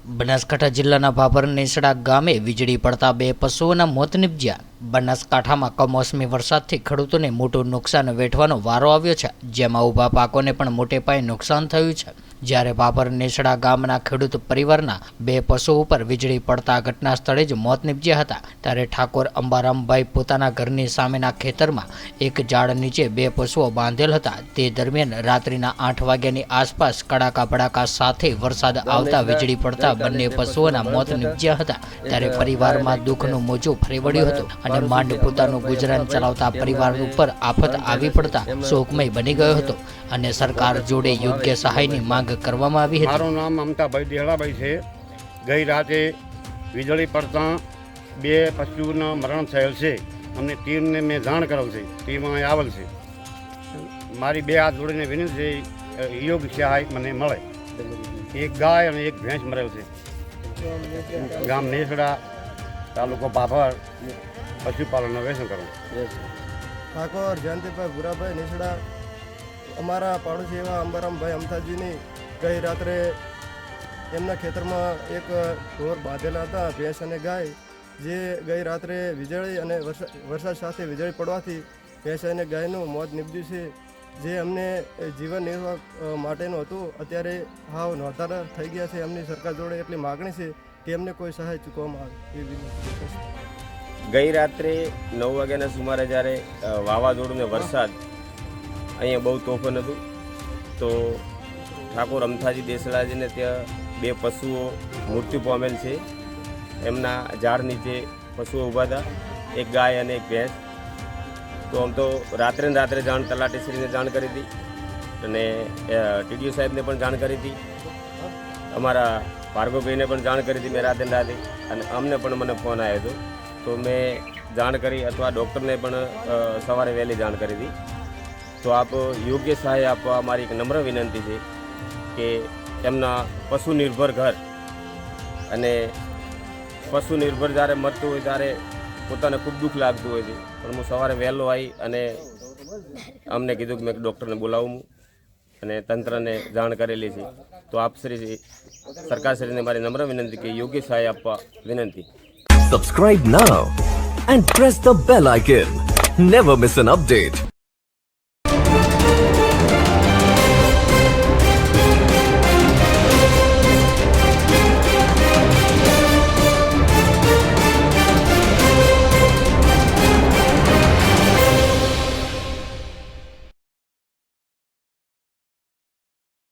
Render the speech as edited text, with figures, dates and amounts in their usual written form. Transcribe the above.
બનાસકાંઠા જિલ્લાના ભાભર નેસડા ગામે વીજળી પડતા બે પશુઓના મોત નિપજ્યા। બનાસકાંઠામાં કમોસમી વરસાદથી ખેડૂતોને મોટું નુકસાન વેઠવાનો વારો આવ્યો છે, જેમાં ઊભા પાકોને પણ મોટે પાયે નુકસાન થયું છે। જ્યારે ભાભર નેસડા ગામના ખેડૂત પરિવારના બે પશુઓ ઉપર વીજળી પડતા ઘટના સ્થળે જ મોત નિપજ્યા હતા। ત્યારે ઠાકોર અંબારામભાઈ પોતાના ઘરની સામેના ખેતરમાં એક ઝાડ નીચે બે પશુઓ બાંધેલ હતા। તે દરમિયાન રાત્રિના 8 વાગ્યાની આસપાસ કડાકા ભડાકા સાથે વરસાદ આવતા વીજળી પડતા બંને પશુઓના મોત નિપજ્યા હતા। ત્યારે પરિવારમાં દુઃખનું મોજું ફરી વળ્યું હતું અને માંડ પોતાનું ગુજરાન ચલાવતા પરિવાર ઉપર આફત આવી પડતા શોકમય બની ગયો હતો અને સરકાર જોડે યોગ્ય સહાયની માંગ કરવામાં આવી હતી। મારું નામ મમતાભાઈ દેહડાભાઈ છે। ગઈ રાતે વીજળી પડતા બે પશુઓના મરણ થયેલ છે। અમને ટીમને મેં જાણ કરેલ છે, ટીમ અહીં આવેલ છે। મારી બે હાથ જોડીને વિનંતી છે, યોગ્ય સહાય મને મળે। એક ગાય અને એક ભેંસ મરેલ છે। ગામ નેસડા, તાલુકો ભાભર, પશુપાલનનો વ્યવસાય કરું। ઠાકોર જયંતિભાઈ ભૂરાભાઈ નેસડા અમારા પાડોશી એવા અંબારામભાઈ અમથાજીની ગઈ રાત્રે એમના ખેતરમાં એક ઢોર બાંધેલા હતા, ભેંસ અને ગાય, જે ગઈ રાત્રે વીજળી અને વરસાદ સાથે વીજળી પડવાથી ભેંસ અને ગાયનું મોત નીપજ્યું છે, જે અમને જીવન નિર્વાહ માટેનું હતું। અત્યારે હાવ નોંધાર થઈ ગયા છે। એમની સરકાર જોડે એટલી માગણી છે કે એમને કોઈ સહાય ચૂકવવામાં આવે। ગઈ રાત્રે 9 વાગ્યાના સુમારે જ્યારે વાવાઝોડું ને વરસાદ અહીંયા બહુ તોફાન હતું, તો ઠાકોર અમથાજી દેસડાજીને ત્યાં બે પશુઓ મૃત્યુ પામેલ છે। એમના ઝાડ નીચે પશુઓ ઊભા હતા, એક ગાય અને એક ભેંસ। તો આમ તો રાત્રે ને રાત્રે જાણ તલાટીશ્રીને જાણ કરી હતી અને ટીડીઓ સાહેબને પણ જાણ કરી હતી, અમારા ભાર્ગવભાઈને પણ જાણ કરી હતી મેં રાતે ને રાતે, અને અમને પણ મને ફોન આવ્યો હતો તો મેં જાણ કરી, અથવા ડૉક્ટરને પણ સવારે વહેલી જાણ કરી હતી। તો આપ યોગ્ય સહાય આપવા મારી એક નમ્ર વિનંતી છે કે એમના પશુ નિર્ભર ઘર, અને પશુ નિર્ભર જ્યારે મરતું હોય ત્યારે પોતાને ખૂબ દુઃખ લાગતું હોય છે, પણ હું સવારે વહેલો આવી અને અમને કીધું કે મેં ડૉક્ટરને બોલાવું અને તંત્રને જાણ કરેલી છે। તો આપ શ્રી સરકારશ્રીને મારી નમ્ર વિનંતી કે યોગ્ય સહાય આપવા વિનંતી। Subscribe now and press the bell icon. Never miss an update.